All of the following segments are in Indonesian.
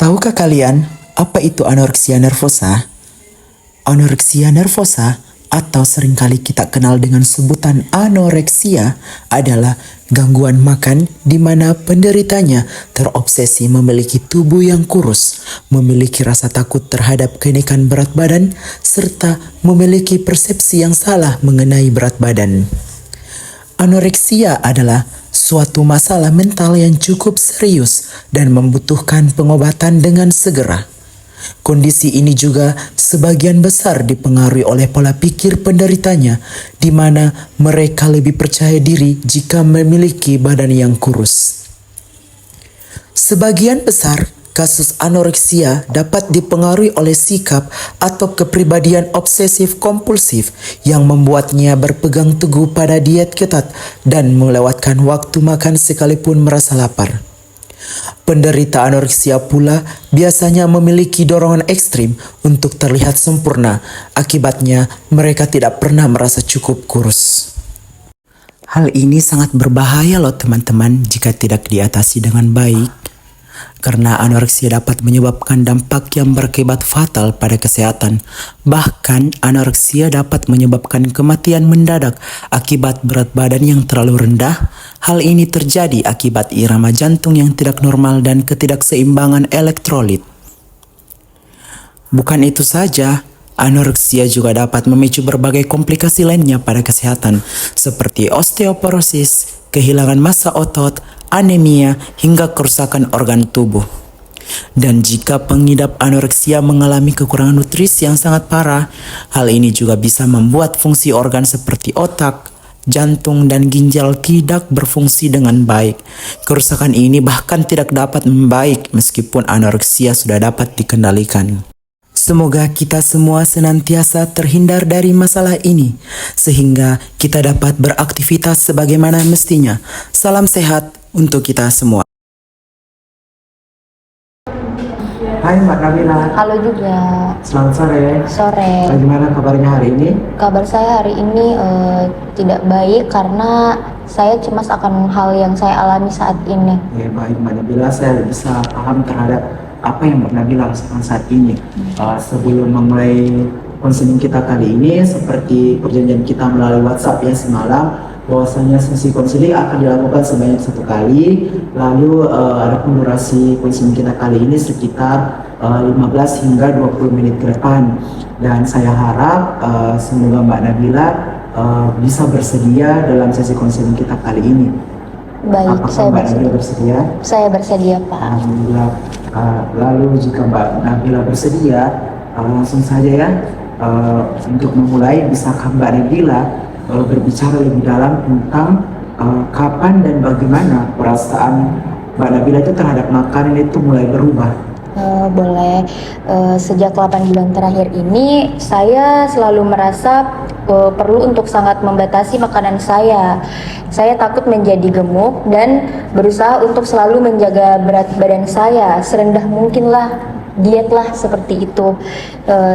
Tahukah kalian apa itu anoreksia nervosa? Anoreksia nervosa atau seringkali kita kenal dengan sebutan anoreksia adalah gangguan makan di mana penderitanya terobsesi memiliki tubuh yang kurus, memiliki rasa takut terhadap kenaikan berat badan, serta memiliki persepsi yang salah mengenai berat badan. Anoreksia adalah suatu masalah mental yang cukup serius dan membutuhkan pengobatan dengan segera. Kondisi ini juga sebagian besar dipengaruhi oleh pola pikir penderitanya, di mana mereka lebih percaya diri jika memiliki badan yang kurus. Sebagian besar kasus anoreksia dapat dipengaruhi oleh sikap atau kepribadian obsesif kompulsif yang membuatnya berpegang teguh pada diet ketat dan melewatkan waktu makan sekalipun merasa lapar. Penderita anoreksia pula biasanya memiliki dorongan ekstrim untuk terlihat sempurna. Akibatnya, mereka tidak pernah merasa cukup kurus. Hal ini sangat berbahaya loh teman-teman jika tidak diatasi dengan baik. Karena anoreksia dapat menyebabkan dampak yang berakibat fatal pada kesehatan. Bahkan anoreksia dapat menyebabkan kematian mendadak akibat berat badan yang terlalu rendah. Hal ini terjadi akibat irama jantung yang tidak normal dan ketidakseimbangan elektrolit. Bukan itu saja, anoreksia juga dapat memicu berbagai komplikasi lainnya pada kesehatan seperti osteoporosis, kehilangan massa otot, anemia, hingga kerusakan organ tubuh. Dan jika pengidap anoreksia mengalami kekurangan nutrisi yang sangat parah, hal ini juga bisa membuat fungsi organ seperti otak, jantung, dan ginjal tidak berfungsi dengan baik. Kerusakan ini bahkan tidak dapat membaik meskipun anoreksia sudah dapat dikendalikan. Semoga kita semua senantiasa terhindar dari masalah ini, sehingga kita dapat beraktivitas sebagaimana mestinya. Salam sehat untuk kita semua. Hai Mbak Nabila. Halo juga. Selamat sore. Sore. Bagaimana kabarnya hari ini? Kabar saya hari ini tidak baik karena saya cemas akan hal yang saya alami saat ini. Ya, baik Mbak Nabila, saya bisa paham terhadap apa yang Mbak Nabila rasakan saat ini. Sebelum memulai konseling kita kali ini, seperti perjanjian kita melalui WhatsApp ya semalam, bahwasanya sesi konseling akan dilakukan sebanyak 1 kali. Lalu adapun durasi konseling kita kali ini sekitar 15 hingga 20 menit ke depan. Dan saya harap semoga Mbak Nabila bisa bersedia dalam sesi konseling kita kali ini. Baik, apakah saya Mbak Nabila bersedia? Saya bersedia, Pak. Alhamdulillah. Lalu jika Mbak Nabila bersedia, langsung saja ya untuk memulai. Bisakah Mbak Nabila berbicara lebih dalam tentang kapan dan bagaimana perasaan Mbak Nabila itu terhadap makanan itu mulai berubah? Boleh. Sejak 8 bulan terakhir ini, saya selalu merasa perlu untuk sangat membatasi makanan saya. Saya takut menjadi gemuk dan berusaha untuk selalu menjaga berat badan saya serendah mungkin lah. Diet lah seperti itu.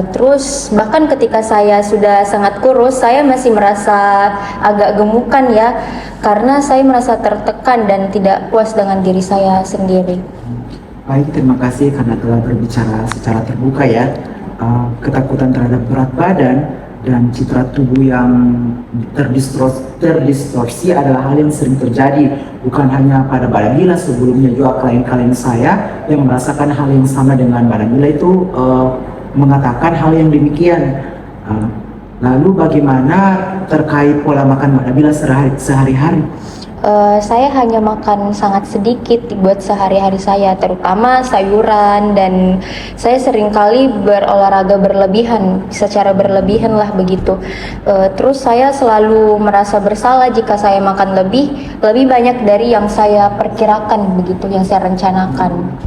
Terus bahkan ketika saya sudah sangat kurus, saya masih merasa agak gemukan ya, karena saya merasa tertekan dan tidak puas dengan diri saya sendiri. Baik, terima kasih karena telah berbicara secara terbuka ya. Ketakutan terhadap berat badan dan citra tubuh yang terdistorsi adalah hal yang sering terjadi, bukan hanya pada Mbak Nabila, sebelumnya juga klien-klien saya yang merasakan hal yang sama dengan Mbak Nabila itu mengatakan hal yang demikian. Lalu bagaimana terkait pola makan Mbak Nabila sehari-hari? Saya hanya makan sangat sedikit buat sehari-hari saya, terutama sayuran, dan saya seringkali berolahraga secara berlebihan lah begitu. Terus saya selalu merasa bersalah jika saya makan lebih banyak dari yang saya perkirakan begitu, yang saya rencanakan.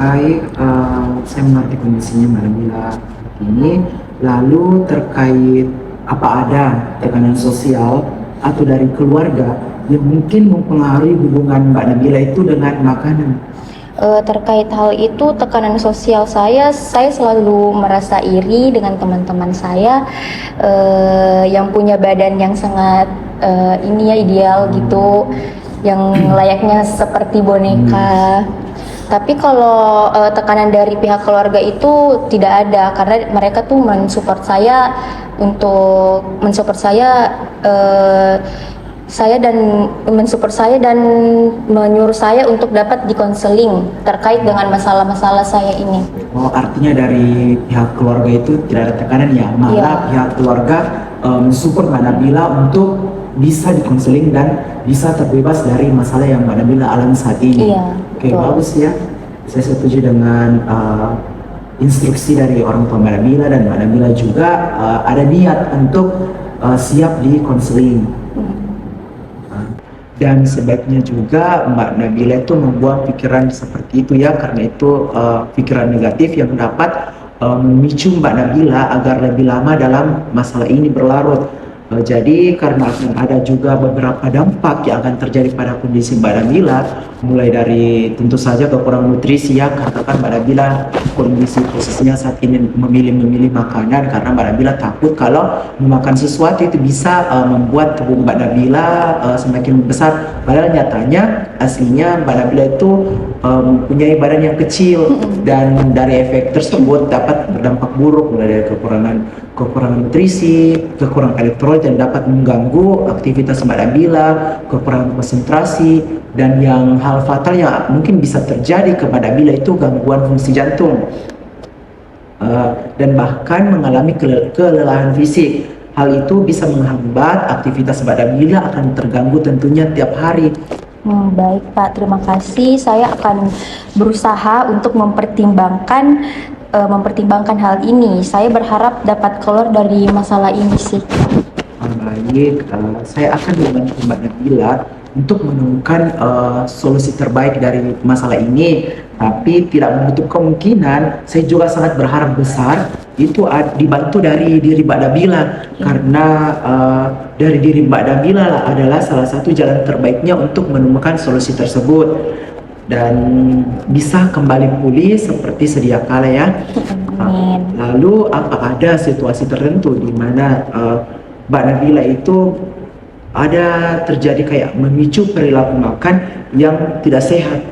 Baik, saya mengerti kondisinya Mbak Nabila ini. Lalu terkait apa ada tekanan sosial atau dari keluarga yang mungkin mempengaruhi hubungan Mbak Nabila itu dengan makanan? Terkait hal itu, tekanan sosial saya selalu merasa iri dengan teman-teman saya yang punya badan yang sangat ideal gitu, yang layaknya seperti boneka. Tapi kalau tekanan dari pihak keluarga itu tidak ada, karena mereka tuh mensupport saya untuk mensupport saya dan menyuruh saya untuk dapat dikonseling terkait dengan masalah-masalah saya ini. Oh, artinya dari pihak keluarga itu tidak ada tekanan ya, malah Iya. pihak keluarga mensupport Mbak Nabila untuk bisa dikonseling dan bisa terbebas dari masalah yang Mbak Nabila alami saat ini. Iya, Oke, betul. bagus ya. Saya setuju dengan instruksi dari orang tua Mbak Nabila, dan Mbak Nabila juga ada niat untuk siap di konseling. Dan sebaiknya juga Mbak Nabila itu membuang pikiran seperti itu ya, karena itu pikiran negatif yang dapat memicu Mbak Nabila agar lebih lama dalam masalah ini berlarut. Jadi karena akan ada juga beberapa dampak yang akan terjadi pada kondisi Mbak Nabila, mulai dari tentu saja kekurangan nutrisi ya, katakan Mbak Nabila kondisi posisinya saat ini memilih makanan karena Mbak Nabila takut kalau memakan sesuatu itu bisa membuat tubuh Mbak Nabila semakin besar, padahal nyatanya aslinya Mbak Nabila itu mempunyai badan yang kecil, dan dari efek tersebut dapat berdampak buruk mulai dari kekurangan nutrisi, kekurangan elektrolit yang dapat mengganggu aktivitas Mbak Nabila, kekurangan konsentrasi, dan yang hal fatal yang mungkin bisa terjadi ke Mbak Nabila itu gangguan fungsi jantung, dan bahkan mengalami kelelahan fisik. Hal itu bisa menghambat aktivitas Mbak Nabila, akan terganggu tentunya tiap hari. Baik Pak, terima kasih. Saya akan berusaha untuk mempertimbangkan hal ini. Saya berharap dapat keluar dari masalah ini sih. Baik, saya akan membantu Mbak Nabila untuk menemukan solusi terbaik dari masalah ini. Tapi tidak menutup kemungkinan, saya juga sangat berharap besar itu dibantu dari diri Mbak Nabila, karena dari diri Mbak Nabila adalah salah satu jalan terbaiknya untuk menemukan solusi tersebut dan bisa kembali pulih seperti sedia kala ya. Amin. Lalu apa ada situasi tertentu di mana Mbak Nabila itu ada terjadi kayak memicu perilaku makan yang tidak sehat?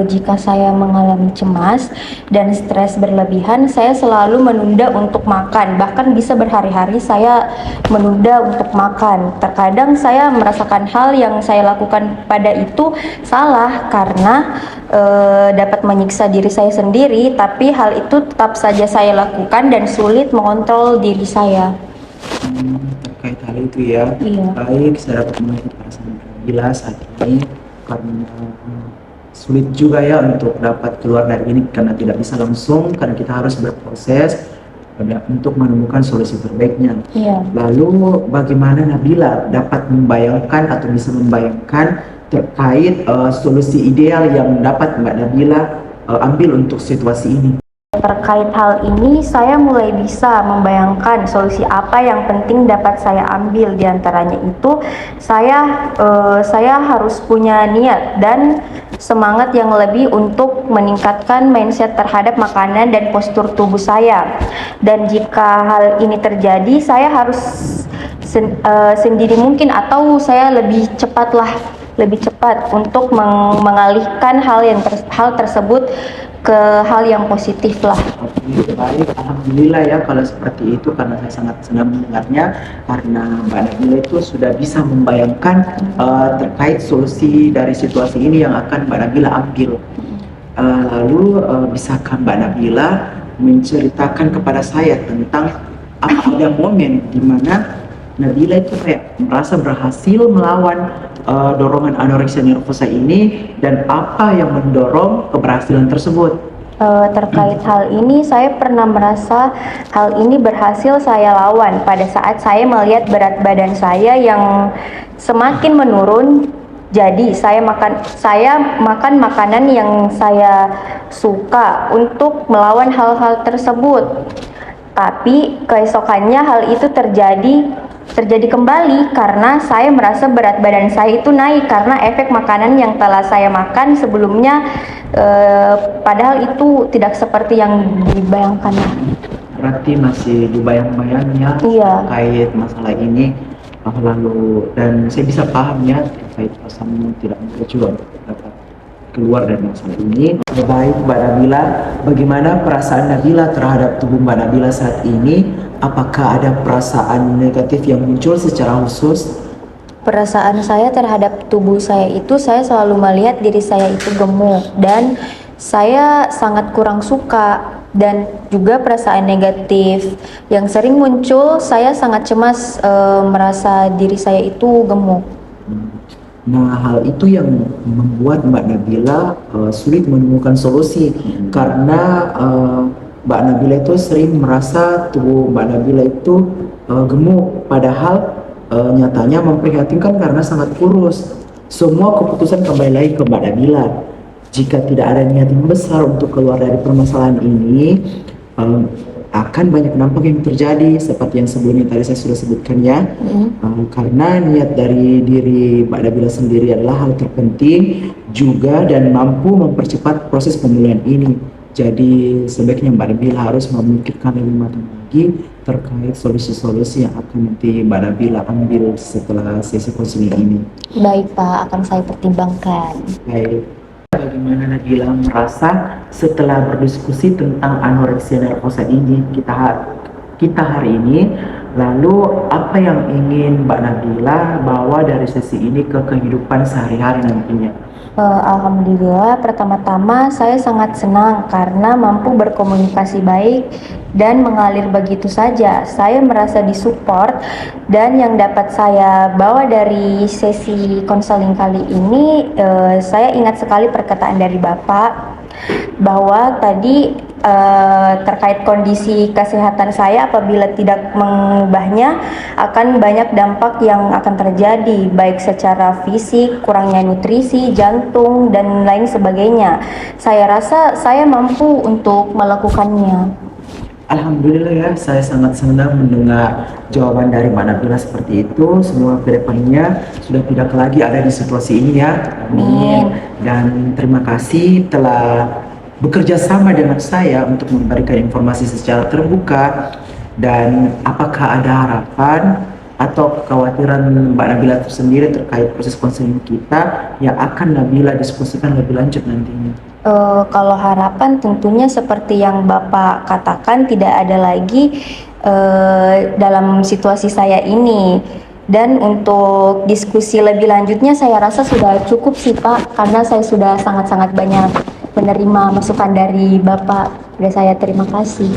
Jika saya mengalami cemas dan stres berlebihan, saya selalu menunda untuk makan. Bahkan bisa berhari-hari saya menunda untuk makan. Terkadang saya merasakan hal yang saya lakukan pada itu salah karena dapat menyiksa diri saya sendiri, tapi hal itu tetap saja saya lakukan dan sulit mengontrol diri saya. Terkait hal itu ya. Iya. Baik, saya dapat mengerti perasaan Mbak Nabila saat ini, karena sulit juga ya untuk dapat keluar dari ini karena tidak bisa langsung, karena kita harus berproses untuk menemukan solusi terbaiknya. Iya. Lalu bagaimana Nabila dapat membayangkan atau bisa membayangkan terkait solusi ideal yang dapat Mbak Nabila ambil untuk situasi ini? Terkait hal ini, saya mulai bisa membayangkan solusi apa yang penting dapat saya ambil. Di antaranya itu, saya harus punya niat dan semangat yang lebih untuk meningkatkan mindset terhadap makanan dan postur tubuh saya. Dan jika hal ini terjadi, saya harus sendiri mungkin, atau saya lebih cepat untuk mengalihkan hal tersebut ke hal yang positif lah. Oke, baik, alhamdulillah ya kalau seperti itu, karena saya sangat senang mendengarnya, karena Mbak Nabila itu sudah bisa membayangkan terkait solusi dari situasi ini yang akan Mbak Nabila ambil. Lalu bisakah Mbak Nabila menceritakan kepada saya tentang apa ada momen di mana Nabila itu kayak merasa berhasil melawan dorongan anoreksia nervosa ini, dan apa yang mendorong keberhasilan tersebut? Terkait hal ini, saya pernah merasa hal ini berhasil saya lawan pada saat saya melihat berat badan saya yang semakin menurun. Jadi saya makan makanan yang saya suka untuk melawan hal-hal tersebut. Tapi keesokannya hal itu terjadi kembali karena saya merasa berat badan saya itu naik karena efek makanan yang telah saya makan sebelumnya, padahal itu tidak seperti yang dibayangkan. Berarti masih dibayang-bayangnya Iya. terkait masalah ini. Lalu dan saya bisa paham ya terkait perasaanmu tidak mudah juga untuk dapat keluar dari masalah ini. Baik Mbak Nabila, bagaimana perasaan Nabila terhadap tubuh Mbak Nabila saat ini? Apakah ada perasaan negatif yang muncul secara khusus? Perasaan saya terhadap tubuh saya itu, saya selalu melihat diri saya itu gemuk dan saya sangat kurang suka, dan juga perasaan negatif yang sering muncul, saya sangat cemas merasa diri saya itu gemuk. Nah, hal itu yang membuat Mbak Nabila sulit menemukan solusi karena Mbak Nabila itu sering merasa tubuh Mbak Nabila itu gemuk, padahal nyatanya memprihatinkan karena sangat kurus. Semua keputusan kembali lagi ke Mbak Nabila. Jika tidak ada niat yang besar untuk keluar dari permasalahan ini, akan banyak dampak yang terjadi seperti yang sebelumnya tadi saya sudah sebutkan ya. Karena niat dari diri Mbak Nabila sendiri adalah hal terpenting juga dan mampu mempercepat proses pemulihan ini. Jadi sebaiknya Mbak Nabila harus memikirkan lebih matang lagi terkait solusi-solusi yang akan nanti Mbak Nabila ambil setelah sesi konseling ini. Baik Pak, akan saya pertimbangkan. Baik. Bagaimana Nabila merasa setelah berdiskusi tentang anoreksia nervosa ini kita hari ini, lalu apa yang ingin Mbak Nabila bawa dari sesi ini ke kehidupan sehari-hari nantinya? Alhamdulillah, pertama-tama saya sangat senang karena mampu berkomunikasi baik dan mengalir begitu saja. Saya merasa disupport, dan yang dapat saya bawa dari sesi konseling kali ini, saya ingat sekali perkataan dari Bapak bahwa tadi terkait kondisi kesehatan saya, apabila tidak mengubahnya akan banyak dampak yang akan terjadi, baik secara fisik, kurangnya nutrisi, jantung, dan lain sebagainya. Saya rasa saya mampu untuk melakukannya. Alhamdulillah ya, saya sangat senang mendengar jawaban dari Mbak Nabila seperti itu. Semoga kedepannya sudah tidak lagi ada di situasi ini ya. Amin. Dan terima kasih telah bekerja sama dengan saya untuk memberikan informasi secara terbuka. Dan apakah ada harapan atau kekhawatiran Mbak Nabila tersendiri terkait proses konseling kita yang akan Nabila diskusikan lebih lanjut nantinya? Kalau harapan tentunya seperti yang Bapak katakan, tidak ada lagi dalam situasi saya ini. Dan untuk diskusi lebih lanjutnya saya rasa sudah cukup sih Pak, karena saya sudah sangat-sangat banyak menerima masukan dari Bapak. Dan saya terima kasih.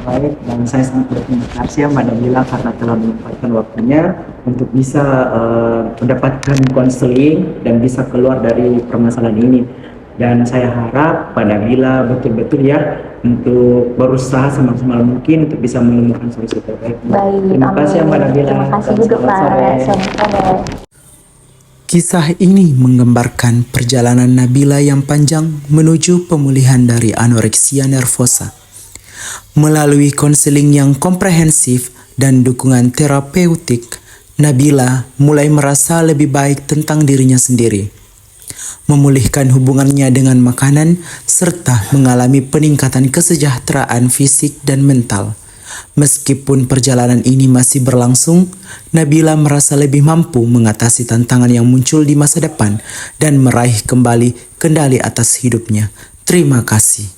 Baik, dan saya sangat berterima kasih ya Mbak Nabila karena telah menyempatkan waktunya untuk bisa mendapatkan konseling dan bisa keluar dari permasalahan ini. Dan saya harap Mbak Nabila betul-betul ya untuk berusaha semaksimal mungkin untuk bisa menemukan solusi terbaik. Baik, terima kasih ya Mbak Nabila. Terima kasih juga Pak. Selamat sore. Kisah ini menggambarkan perjalanan Nabila yang panjang menuju pemulihan dari anoreksia nervosa. Melalui konseling yang komprehensif dan dukungan terapeutik, Nabila mulai merasa lebih baik tentang dirinya sendiri, memulihkan hubungannya dengan makanan, serta mengalami peningkatan kesejahteraan fisik dan mental. Meskipun perjalanan ini masih berlangsung, Nabila merasa lebih mampu mengatasi tantangan yang muncul di masa depan dan meraih kembali kendali atas hidupnya. Terima kasih.